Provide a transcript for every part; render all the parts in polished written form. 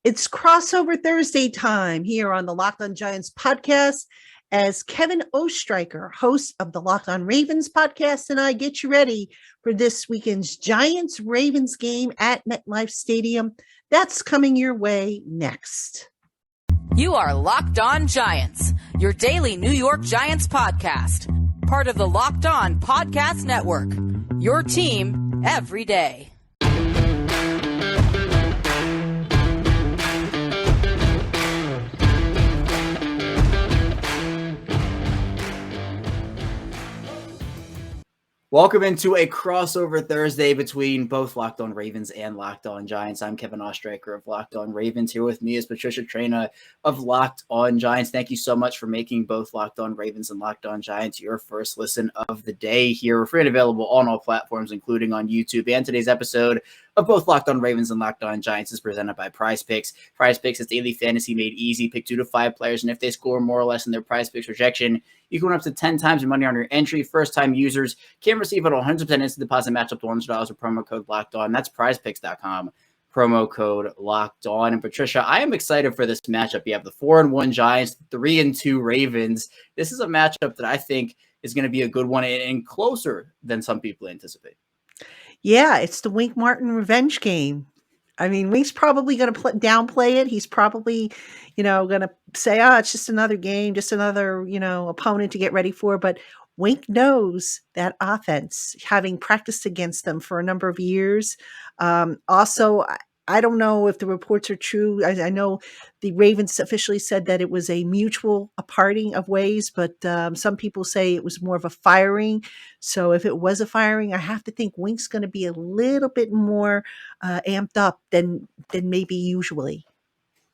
It's crossover Thursday time here on the LockedOn Giants podcast as Kevin Oestreicher, host of the LockedOn Ravens podcast, and I get you ready for this weekend's Giants-Ravens game at MetLife Stadium. That's coming your way next. You are Locked On Giants, your daily New York Giants podcast, part of the Locked On Podcast Network, your team every day. Welcome into a crossover Thursday between both LockedOn Ravens and LockedOn Giants. I'm Kevin Oestreicher of LockedOn Ravens. Here with me is Patricia Traina of LockedOn Giants. Thank you so much for making both LockedOn Ravens and LockedOn Giants your first listen of the day here. We're free and available on all platforms, including on YouTube. And today's episode of both LockedOn Ravens and LockedOn Giants is presented by Prize Picks. Prize Picks is daily fantasy made easy. Pick 2 to 5 players, and if they score more or less in their Prize Picks projection, you can win up to 10 times your money on your entry. First-time users can receive a 100% instant deposit match up to $100 with promo code LOCKEDON. That's prizepicks.com, promo code LOCKEDON. And Patricia, I am excited for this matchup. You have the 4-1 Giants, 3-2 Ravens. This is a matchup that I think is going to be a good one and closer than some people anticipate. Yeah, it's the Wink Martin revenge game. I mean, Wink's probably going to downplay it. He's probably, going to say, it's just another game, just another, opponent to get ready for. But Wink knows that offense, having practiced against them for a number of years. Also, I don't know if the reports are true. I know the Ravens officially said that it was a mutual parting of ways, but some people say it was more of a firing. So if it was a firing, I have to think Wink's going to be a little bit more amped up than maybe usually.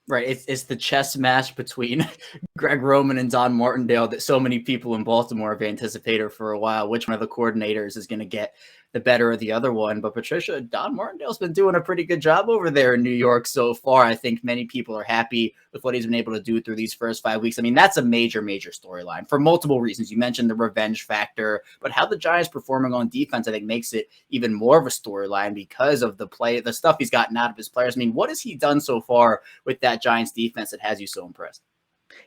Right. It's the chess match between Greg Roman and Don Martindale that so many people in Baltimore have anticipated for a while. Which one of the coordinators is going to get the better of the other one? But Patricia, Don Martindale's been doing a pretty good job over there in New York so far. I think many people are happy with what he's been able to do through these first 5 weeks. I mean, that's a major storyline for multiple reasons. You mentioned the revenge factor, but how the Giants performing on defense, I think, makes it even more of a storyline because of the stuff he's gotten out of his players. I mean, what has he done so far with that Giants defense that has you so impressed?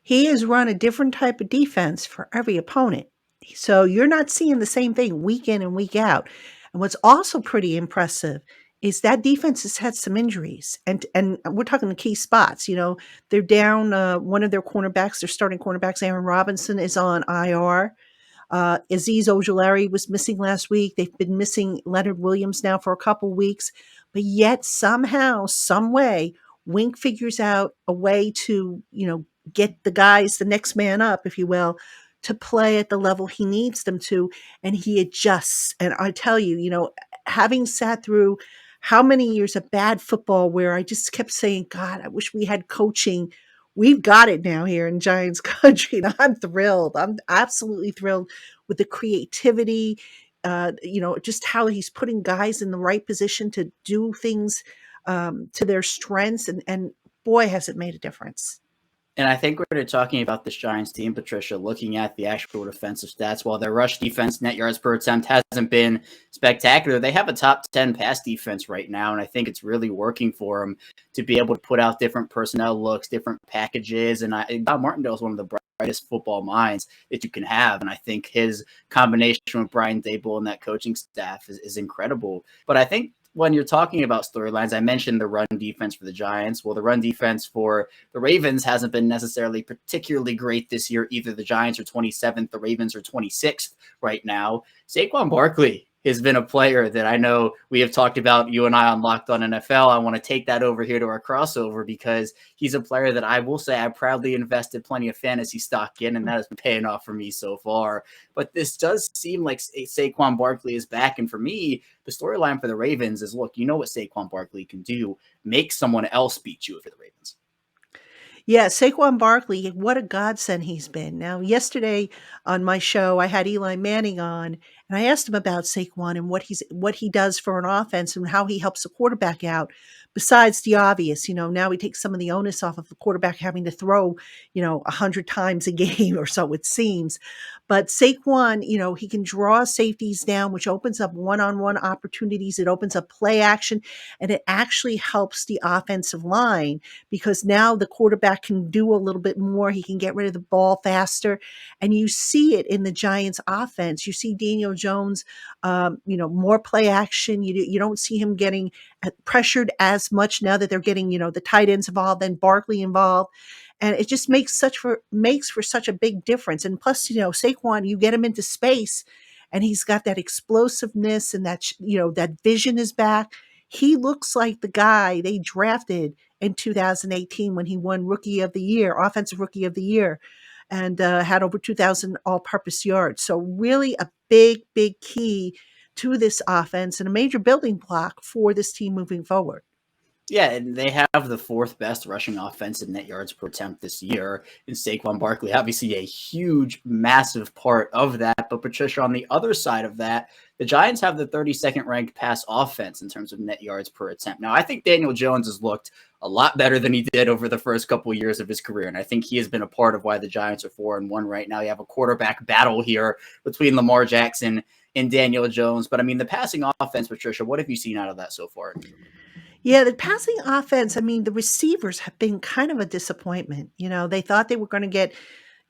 He has run a different type of defense for every opponent. So you're not seeing the same thing week in and week out. And what's also pretty impressive is that defense has had some injuries. And we're talking the key spots. They're down one of their cornerbacks, their starting cornerbacks, Aaron Robinson, is on IR. Azeez Ojulari was missing last week. They've been missing Leonard Williams now for a couple weeks. But yet somehow, some way, Wink figures out a way to, get the guys, the next man up, if you will, to play at the level he needs them to. And he adjusts. And I tell you, having sat through how many years of bad football where I just kept saying, God, I wish we had coaching. We've got it now here in Giants country. And I'm thrilled. I'm absolutely thrilled with the creativity, just how he's putting guys in the right position to do things to their strengths. And boy, has it made a difference. And I think we're talking about this Giants team, Patricia, looking at the actual defensive stats. While their rush defense, net yards per attempt, hasn't been spectacular, they have a top 10 pass defense right now. And I think it's really working for them to be able to put out different personnel looks, different packages. And Don Martindale is one of the brightest football minds that you can have. And I think his combination with Brian Daboll and that coaching staff is incredible. But I think when you're talking about storylines, I mentioned the run defense for the Giants. Well, the run defense for the Ravens hasn't been necessarily particularly great this year. Either the Giants are 27th, the Ravens are 26th right now. Saquon Barkley has been a player that I know we have talked about, you and I, on Locked On NFL. I want to take that over here to our crossover because he's a player that I will say I proudly invested plenty of fantasy stock in, and that has been paying off for me so far. But this does seem like Saquon Barkley is back. And for me, the storyline for the Ravens is, look, you know what Saquon Barkley can do. Make someone else beat you for the Ravens. Yeah, Saquon Barkley, what a godsend he's been. Now, yesterday on my show, I had Eli Manning on, and I asked him about Saquon and what he does for an offense and how he helps the quarterback out. besides the obvious, now we take some of the onus off of the quarterback having to throw, 100 times a game or so it seems. But Saquon, he can draw safeties down, which opens up one-on-one opportunities. It opens up play action, and it actually helps the offensive line because now the quarterback can do a little bit more. He can get rid of the ball faster. And you see it in the Giants offense. You see Daniel Jones, more play action. You don't see him getting pressured as much now that they're getting, the tight ends involved and Barkley involved. And it just makes for such a big difference. And plus, Saquon, you get him into space and he's got that explosiveness and that vision is back. He looks like the guy they drafted in 2018 when he won Rookie of the Year, Offensive Rookie of the Year, and had over 2,000 all-purpose yards. So really a big, big key to this offense and a major building block for this team moving forward. Yeah, and they have the fourth best rushing offense in net yards per attempt this year. And Saquon Barkley, obviously a huge, massive part of that. But Patricia, on the other side of that, the Giants have the 32nd ranked pass offense in terms of net yards per attempt. Now, I think Daniel Jones has looked a lot better than he did over the first couple of years of his career. And I think he has been a part of why the Giants are 4-1 right now. You have a quarterback battle here between Lamar Jackson and Daniel Jones. But I mean, the passing offense, Patricia, what have you seen out of that so far? Yeah, the passing offense, the receivers have been kind of a disappointment. They thought they were going to get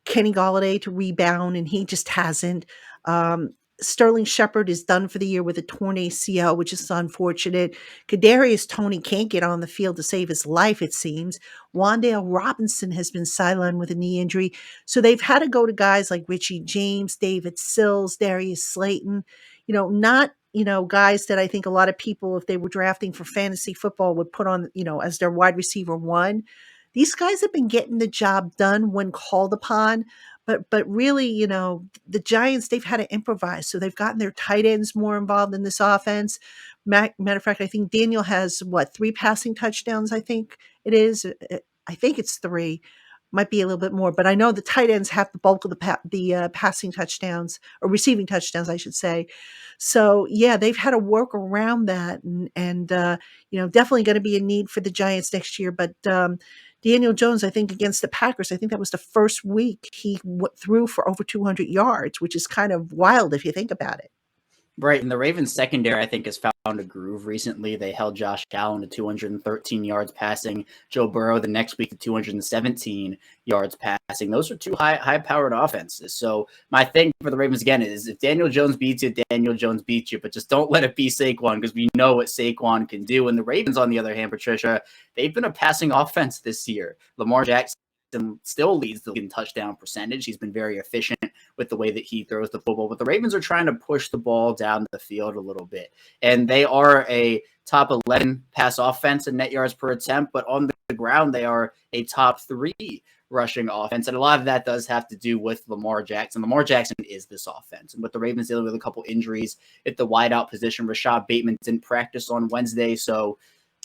Kenny Golladay to rebound, and he just hasn't. Sterling Shepard is done for the year with a torn ACL, which is unfortunate. Kadarius Toney can't get on the field to save his life, it seems. Wan'Dale Robinson has been sidelined with a knee injury. So they've had to go to guys like Richie James, David Sills, Darius Slayton, not guys that I think a lot of people, if they were drafting for fantasy football, would put on, as their wide receiver one. These guys have been getting the job done when called upon, but really, the Giants, they've had to improvise. So they've gotten their tight ends more involved in this offense. Matter of fact, I think Daniel has 3 passing touchdowns, I think it is. I think it's 3. Might be a little bit more, but I know the tight ends have the bulk of the passing touchdowns or receiving touchdowns, I should say. So yeah, they've had to work around that, and definitely going to be a need for the Giants next year. But Daniel Jones, I think against the Packers, I think that was the first week he threw for over 200 yards, which is kind of wild if you think about it. Right, and the Ravens secondary, I think, has found a groove recently. They held Josh Allen to 213 yards passing, Joe Burrow the next week to 217 yards passing. Those are two high-powered offenses. So my thing for the Ravens, again, is if Daniel Jones beats you, Daniel Jones beats you, but just don't let it be Saquon because we know what Saquon can do. And the Ravens, on the other hand, Patricia, they've been a passing offense this year. Lamar Jackson still leads the league in touchdown percentage. He's been very efficient with the way that he throws the football, but the Ravens are trying to push the ball down the field a little bit. And they are a top 11 pass offense in net yards per attempt, but on the ground, they are a top 3 rushing offense. And a lot of that does have to do with Lamar Jackson. Lamar Jackson is this offense. And with the Ravens dealing with a couple injuries at the wideout position, Rashad Bateman didn't practice on Wednesday, so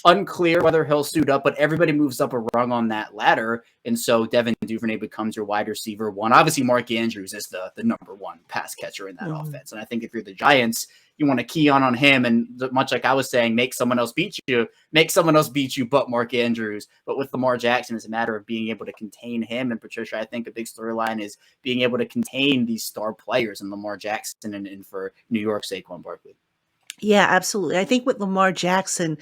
unclear whether he'll suit up, but everybody moves up a rung on that ladder. And so Devin Duvernay becomes your wide receiver one. Obviously, Mark Andrews is the number 1 pass catcher in that offense. And I think if you're the Giants, you want to key on him. And much like I was saying, make someone else beat you but Mark Andrews. But with Lamar Jackson, it's a matter of being able to contain him. And Patricia, I think a big storyline is being able to contain these star players in Lamar Jackson and for New York, Saquon Barkley. Yeah, absolutely. I think with Lamar Jackson,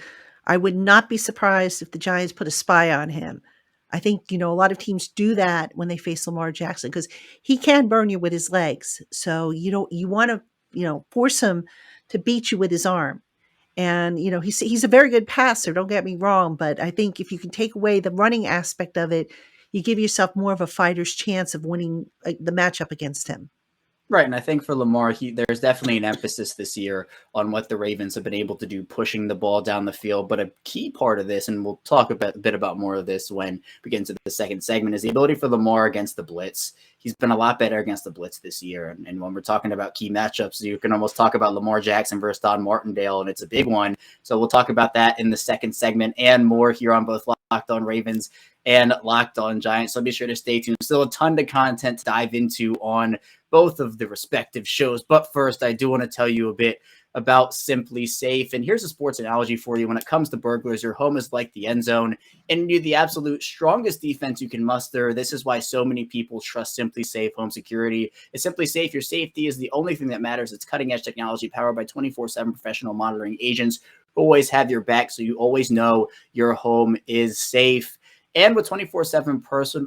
I would not be surprised if the Giants put a spy on him. I think, a lot of teams do that when they face Lamar Jackson because he can burn you with his legs. So you want to, force him to beat you with his arm. And, he's a very good passer, don't get me wrong. But I think if you can take away the running aspect of it, you give yourself more of a fighter's chance of winning the matchup against him. Right, and I think for Lamar, there's definitely an emphasis this year on what the Ravens have been able to do, pushing the ball down the field. But a key part of this, and we'll talk a bit about more of this when we get into the second segment, is the ability for Lamar against the blitz. He's been a lot better against the blitz this year. And when we're talking about key matchups, you can almost talk about Lamar Jackson versus Don Martindale, and it's a big one. So we'll talk about that in the second segment and more here on both LockedOn Ravens and LockedOn Giants. So be sure to stay tuned. Still a ton of content to dive into on both of the respective shows. But first, I do want to tell you a bit about SimpliSafe. And here's a sports analogy for you. When it comes to burglars, your home is like the end zone, and you're the absolute strongest defense you can muster. This is why so many people trust SimpliSafe home security. At SimpliSafe, your safety is the only thing that matters. It's cutting-edge technology powered by 24/7 professional monitoring agents who always have your back, so you always know your home is safe. And with 24/7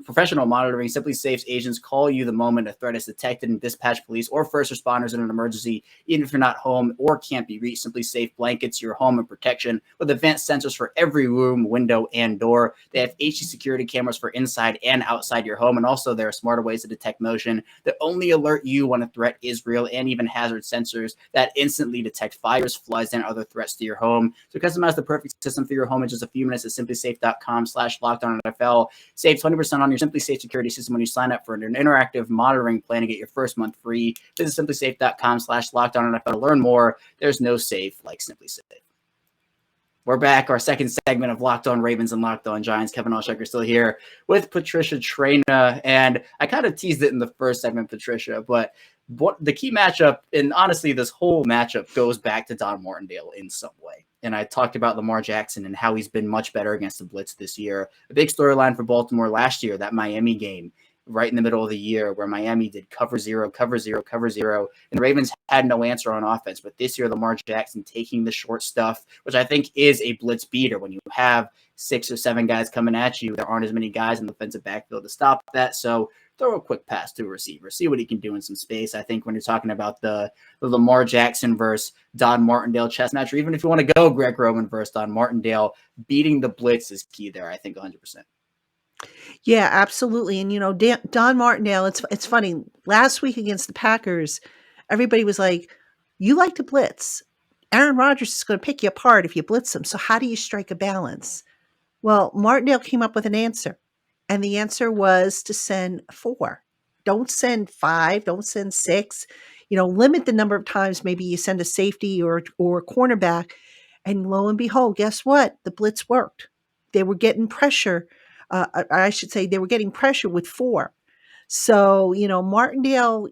professional monitoring, SimpliSafe's agents call you the moment a threat is detected and dispatch police or first responders in an emergency, even if you're not home or can't be reached. SimpliSafe blankets your home in protection with advanced sensors for every room, window, and door. They have HD security cameras for inside and outside your home, and also there are smarter ways to detect motion that only alert you when a threat is real, and even hazard sensors that instantly detect fires, floods, and other threats to your home. So customize the perfect system for your home in just a few minutes at simplisafe.com/LockedOn NFL. Save 20% on your SimpliSafe security system when you sign up for an interactive monitoring plan to get your first month free. Visit simplisafe.com/LockedOn NFL to learn more. There's no safe like SimpliSafe. We're back. Our second segment of LockedOn Ravens and LockedOn Giants. Kevin Oestreicher still here with Patricia Traina. And I kind of teased it in the first segment, Patricia, but what the key matchup, and honestly, this whole matchup goes back to Don Martindale in some way. And I talked about Lamar Jackson and how he's been much better against the blitz this year. A big storyline for Baltimore last year, that Miami game, right in the middle of the year, where Miami did cover zero, cover zero, cover zero, and the Ravens had no answer on offense. But this year, Lamar Jackson taking the short stuff, which I think is a blitz beater. When you have 6 or 7 guys coming at you, there aren't as many guys in the defensive backfield to stop that. So throw a quick pass to a receiver, see what he can do in some space. I think when you're talking about the Lamar Jackson versus Don Martindale chess match, or even if you want to go Greg Roman versus Don Martindale, beating the blitz is key there, I think 100%. Yeah, absolutely. And Don Martindale, it's funny. Last week against the Packers, everybody was like, "You like to blitz. Aaron Rodgers is going to pick you apart if you blitz him. So how do you strike a balance?" Well, Martindale came up with an answer, and the answer was to send 4. Don't send 5, don't send 6. Limit the number of times maybe you send a safety or a cornerback, and lo and behold, guess what? The blitz worked. They were getting pressure. I should say they were getting pressure with 4. So, Martindale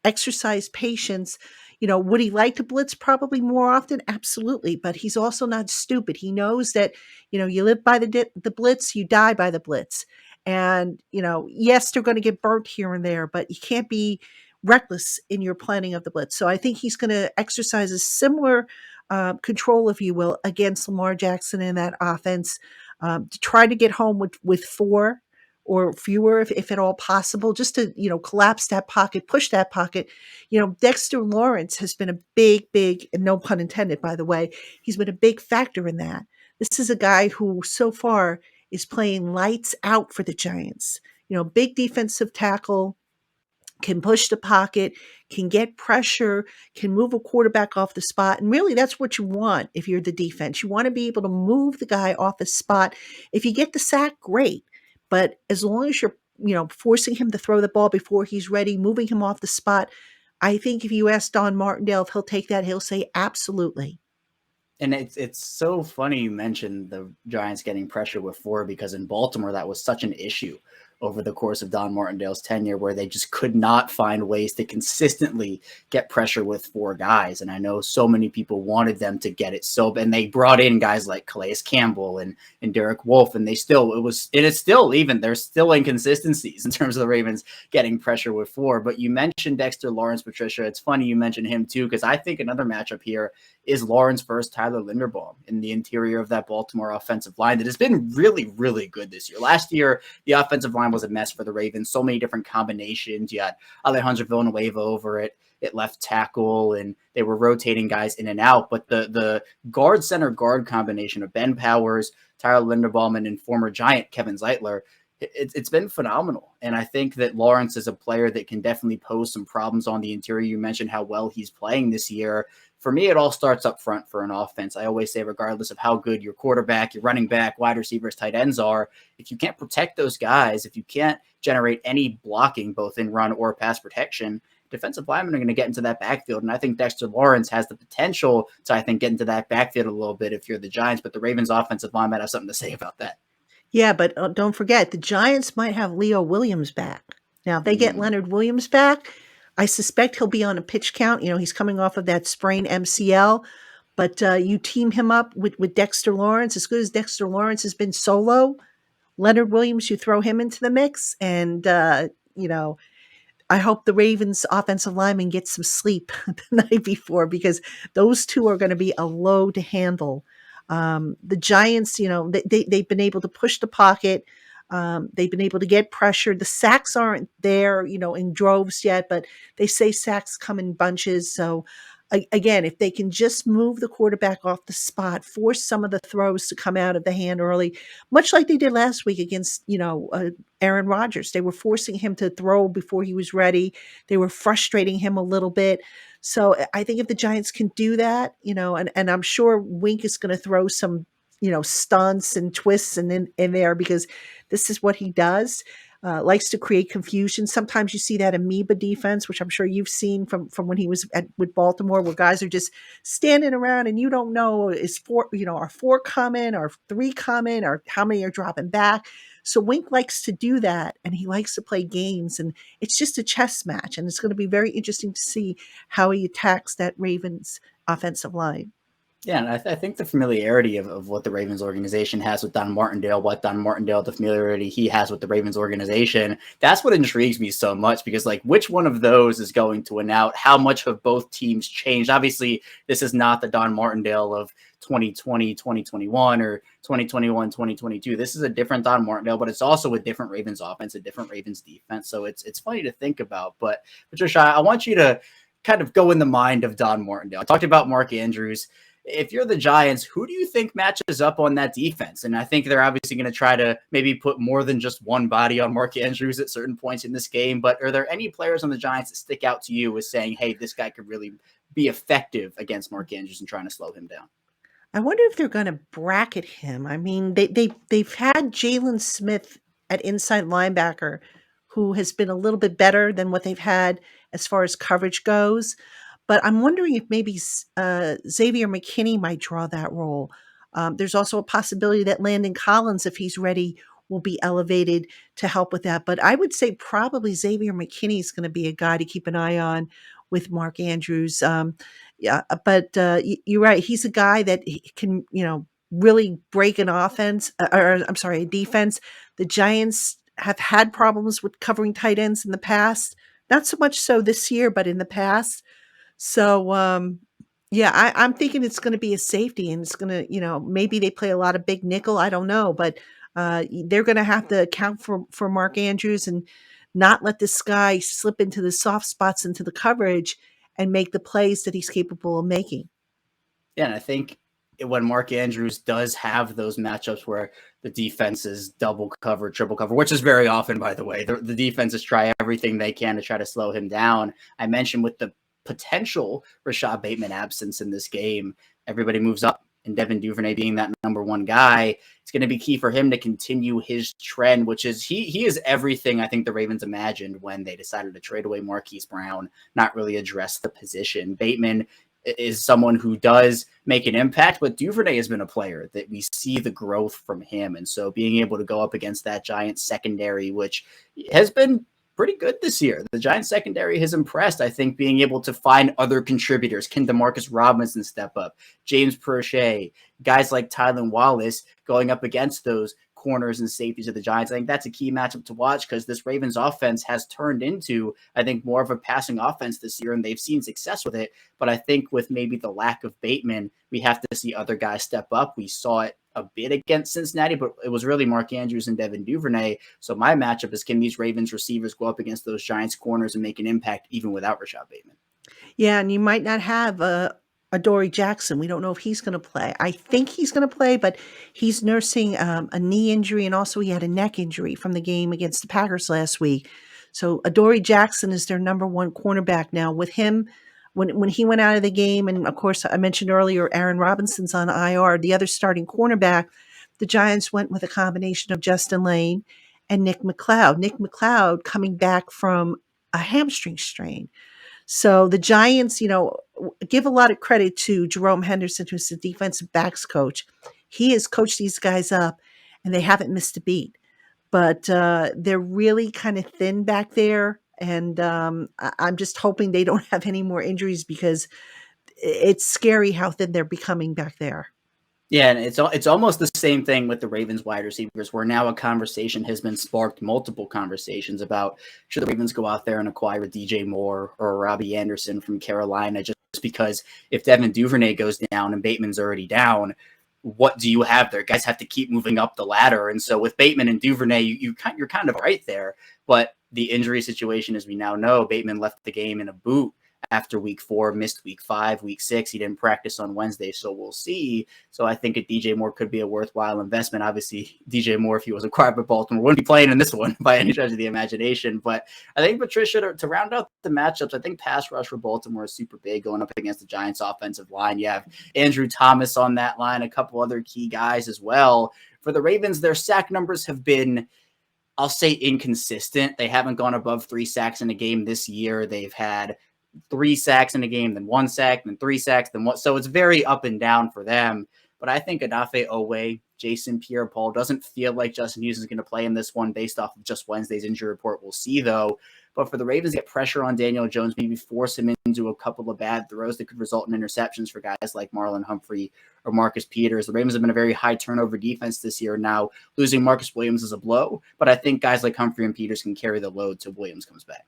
exercise patience. Would he like to blitz probably more often? Absolutely. But he's also not stupid. He knows that, you live by the blitz, you die by the blitz. And, yes, they're going to get burnt here and there, but you can't be reckless in your planning of the blitz. So I think he's going to exercise a similar control, if you will, against Lamar Jackson in that offense, to try to get home with 4 or fewer, if at all possible, just to, collapse that pocket, push that pocket. Dexter Lawrence has been a big, and no pun intended, by the way, he's been a big factor in that. This is a guy who so far is playing lights out for the Giants. Big defensive tackle, can push the pocket, can get pressure, can move a quarterback off the spot. And really, that's what you want if you're the defense. You want to be able to move the guy off the spot. If you get the sack, great. But as long as you're, forcing him to throw the ball before he's ready, moving him off the spot, I think if you ask Don Martindale if he'll take that, he'll say absolutely. And it's so funny you mentioned the Giants getting pressure with 4, because in Baltimore, that was such an issue over the course of Don Martindale's tenure, where they just could not find ways to consistently get pressure with 4 guys. And I know so many people wanted them to get it. And they brought in guys like Calais Campbell and Derek Wolfe, and there's still inconsistencies in terms of the Ravens getting pressure with 4. But you mentioned Dexter Lawrence, Patricia. It's funny you mentioned him too, because I think another matchup here is Lawrence versus Tyler Linderbaum in the interior of that Baltimore offensive line that has been really, really good this year. Last year, the offensive line was a mess for the Ravens. So many different combinations. You had Alejandro Villanueva over at left tackle, and they were rotating guys in and out. But the guard center guard combination of Ben Powers, Tyler Linderbaum, and former Giant Kevin Zeitler, it's been phenomenal. And I think that Lawrence is a player that can definitely pose some problems on the interior. You mentioned how well he's playing this year. For me, it all starts up front for an offense. I always say, regardless of how good your quarterback, your running back, wide receivers, tight ends are, if you can't protect those guys, if you can't generate any blocking, both in run or pass protection, defensive linemen are going to get into that backfield. And I think Dexter Lawrence has the potential to, get into that backfield a little bit if you're the Giants. But the Ravens offensive line might have something to say about that. Yeah, but don't forget, the Giants might have Leo Williams back. Now, if they get Leonard Williams back, I suspect he'll be on a pitch count. He's coming off of that sprained MCL, but you team him up with Dexter Lawrence. As good as Dexter Lawrence has been solo, Leonard Williams, you throw him into the mix, and I hope the Ravens offensive lineman gets some sleep the night before, because those two are going to be a load to handle. The Giants, they've been able to push the pocket. They've been able to get pressure. The sacks aren't there, in droves yet, but they say sacks come in bunches. So again, if they can just move the quarterback off the spot, force some of the throws to come out of the hand early, much like they did last week against, Aaron Rodgers. They were forcing him to throw before he was ready. They were frustrating him a little bit. So I think if the Giants can do that, and I'm sure Wink is going to throw some, stunts and twists in there, because this is what he does. Likes to create confusion. Sometimes you see that amoeba defense, which I'm sure you've seen from when he was with Baltimore, where guys are just standing around and you don't know, are four coming or three coming or how many are dropping back. So Wink likes to do that, and he likes to play games, and it's just a chess match, and it's going to be very interesting to see how he attacks that Ravens offensive line. Yeah, and I think the familiarity of what the Ravens organization has with Don Martindale, the familiarity he has with the Ravens organization, that's what intrigues me so much, because like, which one of those is going to win out? How much have both teams changed? Obviously, this is not the Don Martindale of 2020, 2021, or 2021, 2022. This is a different Don Martindale, but it's also a different Ravens offense, a different Ravens defense. So it's funny to think about. But Patricia, I want you to kind of go in the mind of Don Martindale. I talked about Mark Andrews. If you're the Giants, who do you think matches up on that defense? And I think they're obviously going to try to maybe put more than just one body on Mark Andrews at certain points in this game. But are there any players on the Giants that stick out to you as saying, hey, this guy could really be effective against Mark Andrews and trying to slow him down? I wonder if they're going to bracket him. I mean, they've had Jalen Smith at inside linebacker, who has been a little bit better than what they've had as far as coverage goes. But I'm wondering if maybe Xavier McKinney might draw that role. There's also a possibility that Landon Collins, if he's ready, will be elevated to help with that. But I would say probably Xavier McKinney is going to be a guy to keep an eye on with Mark Andrews. Yeah, but you're right. He's a guy that he can, really break an offense, or I'm sorry, a defense. The Giants have had problems with covering tight ends in the past. Not so much so this year, but in the past. So, yeah, I'm thinking it's going to be a safety, and it's going to, maybe they play a lot of big nickel. I don't know, but they're going to have to account for Mark Andrews and not let this guy slip into the soft spots into the coverage and make the plays that he's capable of making. Yeah, and I think when Mark Andrews does have those matchups where the defense is double cover, triple cover, which is very often, by the way, the defenses try everything they can to try to slow him down. I mentioned with the potential Rashad Bateman absence in this game, everybody moves up, and Devin Duvernay being that number one guy, it's going to be key for him to continue his trend, which is he is everything I think the Ravens imagined when they decided to trade away Marquise Brown, not really address the position. Bateman is someone who does make an impact, but Duvernay has been a player that we see the growth from him. And so being able to go up against that Giants secondary, which has been pretty good this year. The Giants secondary has impressed. I think being able to find other contributors, can DeMarcus Robinson step up, James Prochet, guys like Tylan Wallace going up against those corners and safeties of the Giants. I think that's a key matchup to watch, because this Ravens offense has turned into, I think, more of a passing offense this year, and they've seen success with it. But I think with maybe the lack of Bateman, we have to see other guys step up. We saw it a bit against Cincinnati, but it was really Mark Andrews and Devin Duvernay. So my matchup is, can these Ravens receivers go up against those Giants corners and make an impact even without Rashad Bateman? Yeah, and you might not have a Dory Jackson. We don't know if he's going to play. I think he's going to play, but he's nursing a knee injury, and also he had a neck injury from the game against the Packers last week. So Adoree Jackson is their number one cornerback now. With him, when he went out of the game, and of course I mentioned earlier Aaron Robinson's on IR, the other starting cornerback, the Giants went with a combination of Justin Lane and Nick McLeod. Nick McLeod coming back from a hamstring strain. So the Giants, give a lot of credit to Jerome Henderson, who's the defensive backs coach. He has coached these guys up, and they haven't missed a beat. But they're really kind of thin back there. And I'm just hoping they don't have any more injuries because it's scary how thin they're becoming back there. Yeah, and it's almost the same thing with the Ravens wide receivers, where now a conversation has been sparked, multiple conversations about should the Ravens go out there and acquire DJ Moore or Robbie Anderson from Carolina, just because if Devin Duvernay goes down and Bateman's already down, what do you have there? Guys have to keep moving up the ladder, and so with Bateman and Duvernay, you're kind of right there. But the injury situation, as we now know, Bateman left the game in a boot after week 4, missed week 5, week 6. He didn't practice on Wednesday, so we'll see. So I think a DJ Moore could be a worthwhile investment. Obviously, DJ Moore, if he was acquired by Baltimore, wouldn't be playing in this one by any stretch of the imagination. But I think, Patricia, to round out the matchups, I think pass rush for Baltimore is super big going up against the Giants' offensive line. You have Andrew Thomas on that line, a couple other key guys as well. For the Ravens, their sack numbers have been, I'll say, inconsistent. They haven't gone above 3 sacks in a game this year. They've had 3 sacks in a game, then 1 sack, then 3 sacks, then 1. So it's very up and down for them. But I think Odafe Oweh, Jason Pierre-Paul, doesn't feel like Justin Houston's going to play in this one based off of just Wednesday's injury report. We'll see, though. But for the Ravens to get pressure on Daniel Jones, maybe force him into a couple of bad throws that could result in interceptions for guys like Marlon Humphrey or Marcus Peters. The Ravens have been a very high turnover defense this year. Now, losing Marcus Williams is a blow, but I think guys like Humphrey and Peters can carry the load till Williams comes back.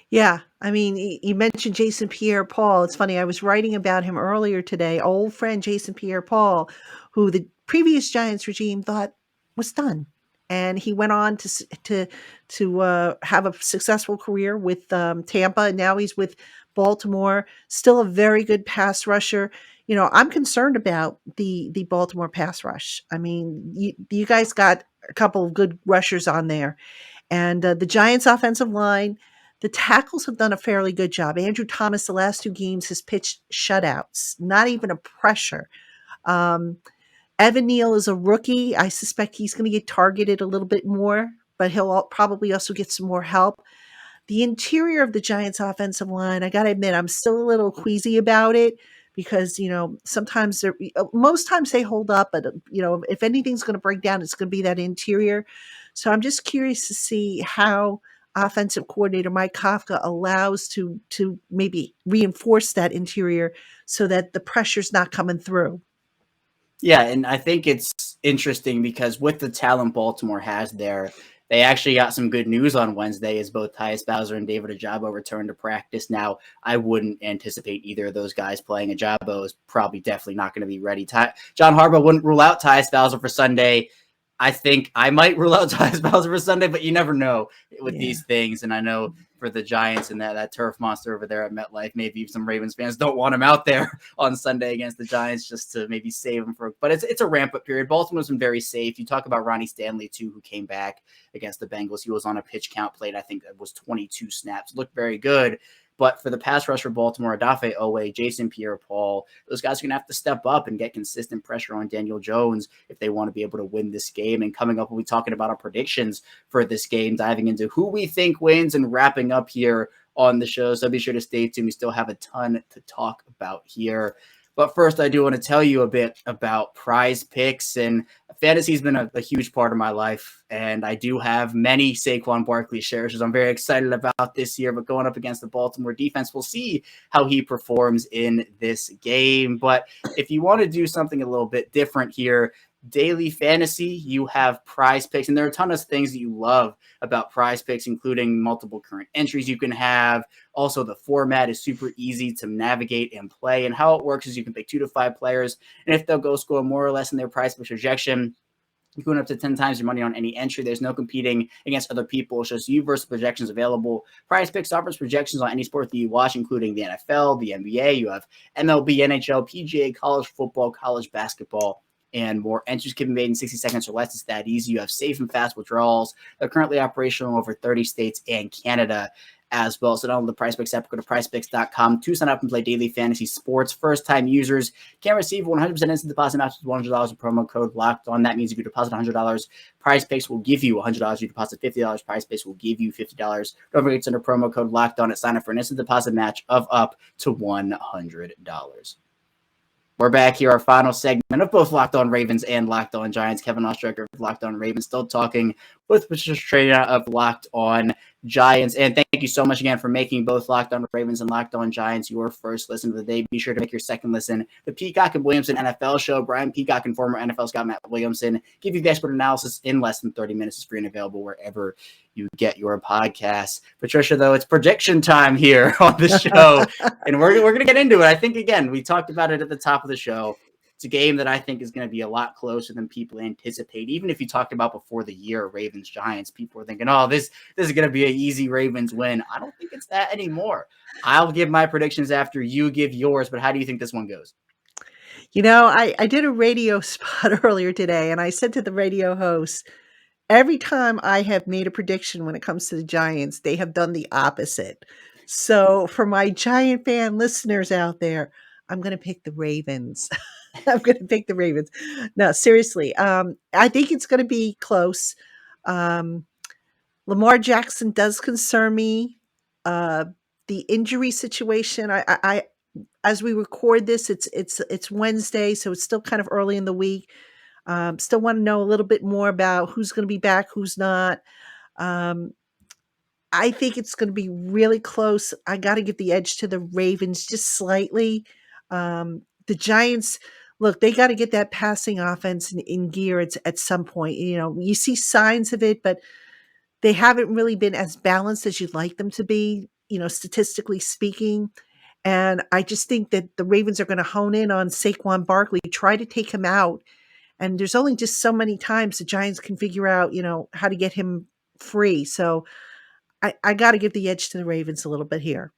Yeah, I mean, you mentioned Jason Pierre-Paul. It's funny, I was writing about him earlier today. Old friend Jason Pierre-Paul, who the previous Giants regime thought was done, and he went on to have a successful career with Tampa, and now he's with Baltimore. Still a very good pass rusher. I'm concerned about the Baltimore pass rush. I mean, you guys got a couple of good rushers on there, and the Giants' offensive line. The tackles have done a fairly good job. Andrew Thomas, the last 2 games, has pitched shutouts, not even a pressure. Um, Evan Neal is a rookie. I suspect he's going to get targeted a little bit more, but he'll probably also get some more help. The interior of the Giants' offensive line, I got to admit, I'm still a little queasy about it because, sometimes most times they hold up, but, if anything's going to break down, it's going to be that interior. So I'm just curious to see how offensive coordinator Mike Kafka allows to maybe reinforce that interior so that the pressure's not coming through. Yeah, and I think it's interesting because with the talent Baltimore has there, they actually got some good news on Wednesday as both Tyus Bowser and David Ojabo returned to practice. Now, I wouldn't anticipate either of those guys playing. Ojabo is probably definitely not going to be ready. John Harbaugh wouldn't rule out Tyus Bowser for Sunday. I think I might rule out Tyus Bowser for Sunday, but you never know with these things. And I know for the Giants and that turf monster over there at MetLife, maybe some Ravens fans don't want him out there on Sunday against the Giants just to maybe save him but it's a ramp up period. Baltimore's been very safe. You talk about Ronnie Stanley too, who came back against the Bengals. He was on a pitch count played. I think it was 22 snaps, looked very good. But for the pass rush for Baltimore, Odafe Oweh, Jason Pierre-Paul, those guys are going to have to step up and get consistent pressure on Daniel Jones if they want to be able to win this game. And coming up, we'll be talking about our predictions for this game, diving into who we think wins and wrapping up here on the show. So be sure to stay tuned. We still have a ton to talk about here. But first, I do want to tell you a bit about Prize Picks, and fantasy has been a huge part of my life, and I do have many Saquon Barkley shares, which I'm very excited about this year. But going up against the Baltimore defense, we'll see how he performs in this game. But if you want to do something a little bit different here, daily fantasy, you have Prize Picks, and there are a ton of things that you love about Prize Picks, including multiple current entries you can have. Also, the format is super easy to navigate and play, and how it works is you can pick 2 to 5 players, and if they'll go score more or less in their Prize Picks projection, you're going up to 10 times your money on any entry. There's no competing against other people. It's just you versus projections available. Prize Picks offers projections on any sport that you watch, including the NFL, the NBA. You have MLB, NHL, PGA, college football, college basketball, and more. Entries can be made in 60 seconds or less. It's that easy. You have safe and fast withdrawals. They're currently operational in over 30 states and Canada as well. So download the Prize Picks app, go to prizepicks.com to sign up and play daily fantasy sports. First-time users can receive 100% instant deposit match with $100 with promo code locked on. That means if you deposit $100, Prize Picks will give you $100. You deposit $50, Prize Picks will give you $50. Don't forget to enter promo code locked on at sign up for an instant deposit match of up to $100. We're back here, our final segment of both LockedOn Ravens and LockedOn Giants. Kevin Oestreicher of LockedOn Ravens still talking with Patricia Traina of LockedOn Giants. And thank you so much again for making both LockedOn Ravens and LockedOn Giants your first listen of the day. Be sure to make your second listen the Peacock and Williamson NFL show. Brian Peacock and former NFL scout Matt Williamson give you the expert analysis in less than 30 minutes. It's free and available wherever you get your podcasts. Patricia, though, it's prediction time here on the show, and we're going to get into it. I think, again, we talked about it at the top of the show. It's a game that I think is going to be a lot closer than people anticipate. Even if you talked about before the year Ravens Giants, people were thinking, oh, this is going to be an easy Ravens win. I don't think it's that anymore. I'll give my predictions after you give yours, but how do you think this one goes? I did a radio spot earlier today, and I said to the radio host, every time I have made a prediction when it comes to the Giants, they have done the opposite. So for my Giant fan listeners out there, I'm going to pick the Ravens. I'm going to pick the Ravens. No, seriously. I think it's going to be close. Um, Lamar Jackson does concern me. Uh, the injury situation. As we record this, it's Wednesday, so it's still kind of early in the week. Still want to know a little bit more about who's going to be back, who's not. Um, I think it's going to be really close. I got to give the edge to the Ravens just slightly. The Giants, look, they got to get that passing offense in gear at some point. You see signs of it, but they haven't really been as balanced as you'd like them to be, statistically speaking. And I just think that the Ravens are going to hone in on Saquon Barkley, try to take him out. And there's only just so many times the Giants can figure out, how to get him free. So I got to give the edge to the Ravens a little bit here.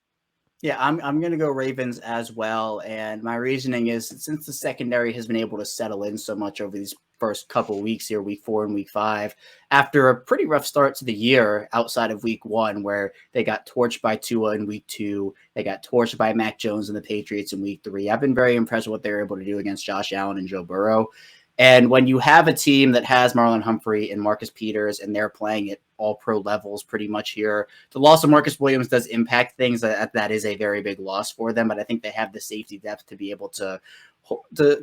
Yeah, I'm going to go Ravens as well. And my reasoning is since the secondary has been able to settle in so much over these first couple of weeks here, week 4 and week 5, after a pretty rough start to the year outside of week 1, where they got torched by Tua in week 2, they got torched by Mac Jones and the Patriots in week 3. I've been very impressed with what they were able to do against Josh Allen and Joe Burrow. And when you have a team that has Marlon Humphrey and Marcus Peters, and they're playing at all pro levels pretty much here, the loss of Marcus Williams does impact things. That is a very big loss for them, but I think they have the safety depth to be able to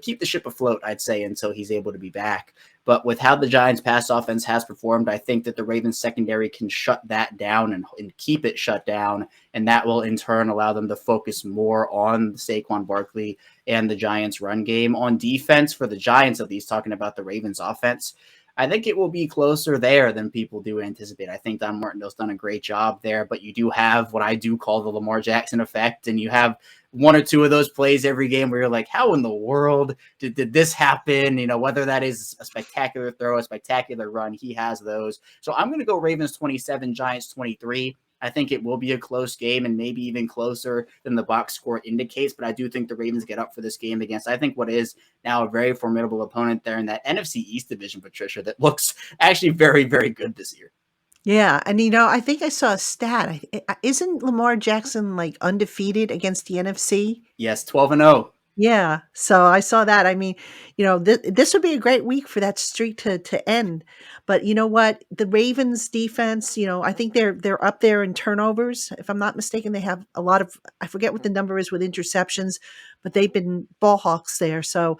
keep the ship afloat, I'd say, until he's able to be back. But with how the Giants' pass offense has performed, I think that the Ravens secondary can shut that down and keep it shut down, and that will in turn allow them to focus more on Saquon Barkley and the Giants' run game. On defense, for the Giants at least, talking about the Ravens' offense, I think it will be closer there than people do anticipate. I think Don Martindale's done a great job there, but you do have what I do call the Lamar Jackson effect, and you have one or two of those plays every game where you're like, how in the world did this happen? Whether that is a spectacular throw, a spectacular run, he has those. So I'm going to go Ravens 27, Giants 23. I think it will be a close game and maybe even closer than the box score indicates, but I do think the Ravens get up for this game against, I think, what is now a very formidable opponent there in that NFC East division, Patricia, that looks actually very, very good this year. Yeah, and I think I saw a stat. Isn't Lamar Jackson like undefeated against the NFC? Yes, 12-0. Yeah, so I saw that. I mean, this would be a great week for that streak to end. But you know what? The Ravens defense, I think they're up there in turnovers. If I'm not mistaken, they have a lot of, I forget what the number is with interceptions, but they've been ball hawks there. So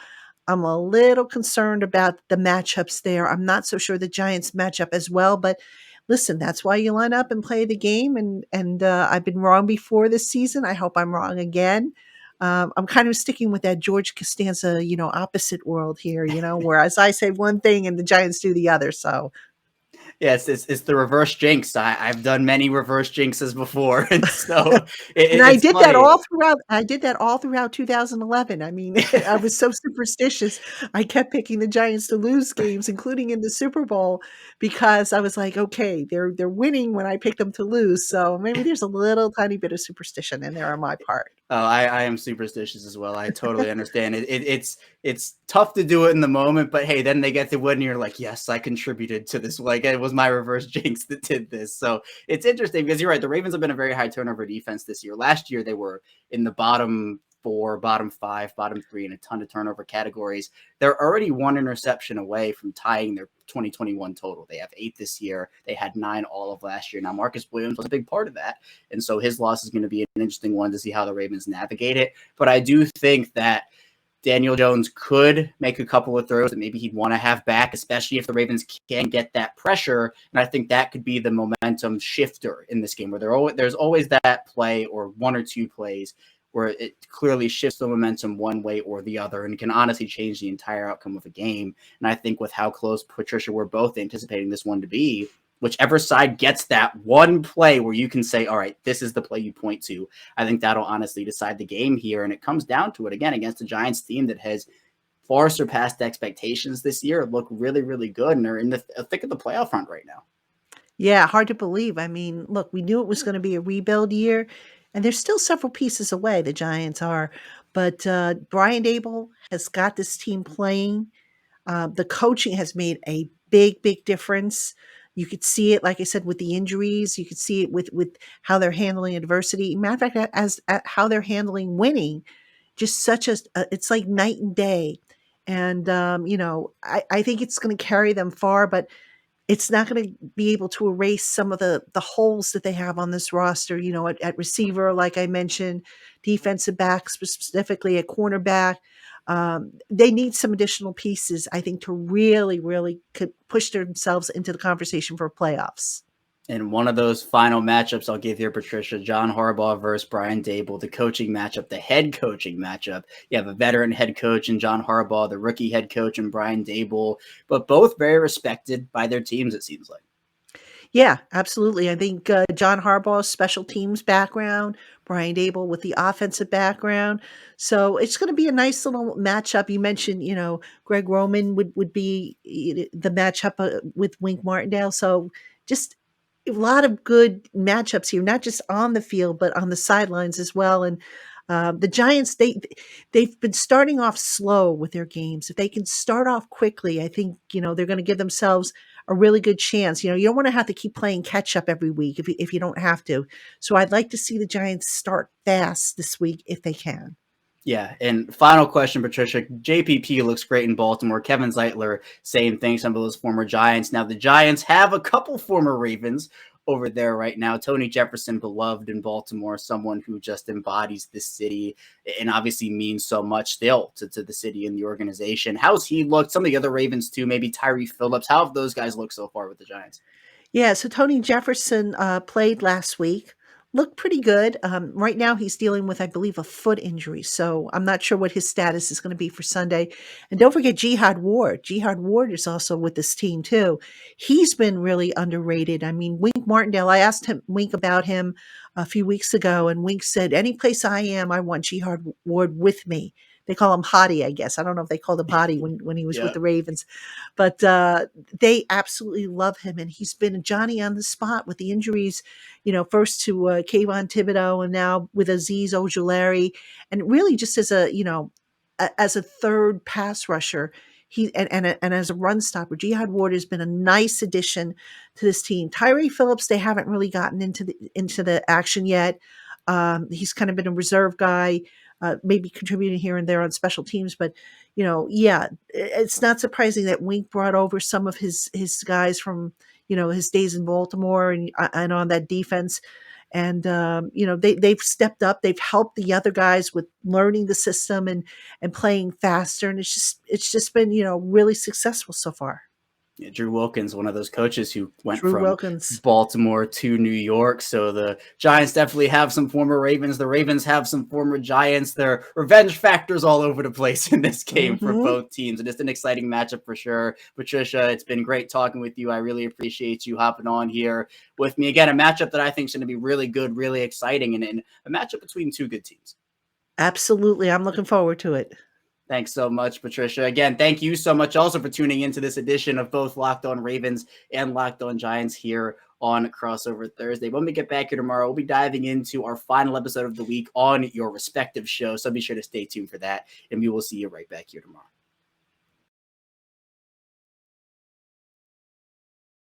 I'm a little concerned about the matchups there. I'm not so sure the Giants match up as well, but listen, that's why you line up and play the game. And I've been wrong before this season. I hope I'm wrong again. I'm kind of sticking with that George Costanza, opposite world here, whereas I say one thing and the Giants do the other. So Yes, it's the reverse jinx. I've done many reverse jinxes before, and so and I it's did that funny. all throughout 2011. I mean, I was so superstitious. I kept picking the Giants to lose games, including in the Super Bowl, because I was like, okay, they're winning when I pick them to lose. So maybe there's a little tiny bit of superstition in there on my part. Oh, I am superstitious as well. I totally understand it. It's tough to do it in the moment, but hey, then they get the win, and you're like, yes, I contributed to this. Like it was my reverse jinx that did this. So it's interesting because you're right. The Ravens have been a very high turnover defense this year. Last year they were in the bottom 4, bottom 5, bottom 3 in a ton of turnover categories. They're already 1 interception away from tying their 2021 total. They have 8 this year. They had 9 all of last year. Now, Marcus Williams was a big part of that. And so his loss is going to be an interesting one to see how the Ravens navigate it. But I do think that Daniel Jones could make a couple of throws that maybe he'd want to have back, especially if the Ravens can get that pressure. And I think that could be the momentum shifter in this game, where there's always that play or one or two plays where it clearly shifts the momentum one way or the other and can honestly change the entire outcome of a game. And I think with how close, Patricia, we're both anticipating this one to be, whichever side gets that one play where you can say, all right, this is the play you point to, I think that'll honestly decide the game here. And it comes down to it again against a Giants team that has far surpassed expectations this year, look really, really good, and they're in the thick of the playoff hunt right now. Yeah, hard to believe. I mean, look, we knew it was going to be a rebuild year, and there's still several pieces away, the Giants are. But Brian Dable has got this team playing. The coaching has made a big, big difference. You could see it, like I said, with the injuries. You could see it with how they're handling adversity. Matter of fact, as how they're handling winning, just such a it's like night and day. And I think it's going to carry them far, but it's not going to be able to erase some of the holes that they have on this roster. At receiver, like I mentioned, defensive back, specifically at cornerback. They need some additional pieces, I think, to really, really could push themselves into the conversation for playoffs. And one of those final matchups I'll give here, Patricia, John Harbaugh versus Brian Dable, the coaching matchup, the head coaching matchup. You have a veteran head coach in John Harbaugh, the rookie head coach in Brian Dable, but both very respected by their teams, it seems like. Yeah, absolutely. I think John Harbaugh's special teams background, Brian Dable with the offensive background. So it's going to be a nice little matchup. You mentioned, Greg Roman would be the matchup with Wink Martindale. So just a lot of good matchups here, not just on the field, but on the sidelines as well. And the Giants, they've been starting off slow with their games. If they can start off quickly, I think, they're going to give themselves a really good chance. You don't want to have to keep playing catch up every week if you don't have to. So I'd like to see the Giants start fast this week if they can. Yeah, and final question, Patricia. JPP looks great in Baltimore. Kevin Zeitler, same thing, some of those former Giants. Now, the Giants have a couple former Ravens over there right now. Tony Jefferson, beloved in Baltimore, someone who just embodies this city and obviously means so much still to the city and the organization. How's he looked? Some of the other Ravens too, maybe Tyree Phillips. How have those guys looked so far with the Giants? Yeah, so Tony Jefferson played last week. Looked pretty good. Right now, he's dealing with, I believe, a foot injury. So I'm not sure what his status is going to be for Sunday. And don't forget Jihad Ward. Jihad Ward is also with this team, too. He's been really underrated. I mean, Wink Martindale, I asked Wink about him a few weeks ago, and Wink said, any place I am, I want Jihad Ward with me. They call him Hottie, I guess. I don't know if they called him Hottie when he was with Yeah. the Ravens. But they absolutely love him, and he's been a Johnny on the spot with the injuries, first to Kayvon Thibodeau and now with Azeez Ojulari, and really just as as a third pass rusher, and as a run stopper, Jihad Ward has been a nice addition to this team. Tyree Phillips, they haven't really gotten into the action yet. He's kind of been a reserve guy, maybe contributing here and there on special teams, but yeah, it's not surprising that Wink brought over some of his guys from his days in Baltimore and on that defense. And they've stepped up. They've helped the other guys with learning the system and playing faster. And it's just been really successful so far. Yeah, Drew Wilkins, one of those coaches who went Drew from Wilkins. Baltimore to New York. So the Giants definitely have some former Ravens. The Ravens have some former Giants. There are revenge factors all over the place in this game for both teams. And it's an exciting matchup for sure. Patricia, it's been great talking with you. I really appreciate you hopping on here with me. Again, a matchup that I think is going to be really good, really exciting, and a matchup between two good teams. Absolutely. I'm looking forward to it. Thanks so much, Patricia. Again, thank you so much also for tuning into this edition of both LockedOn Ravens and LockedOn Giants here on Crossover Thursday. When we get back here tomorrow, we'll be diving into our final episode of the week on your respective show. So be sure to stay tuned for that, and we will see you right back here tomorrow.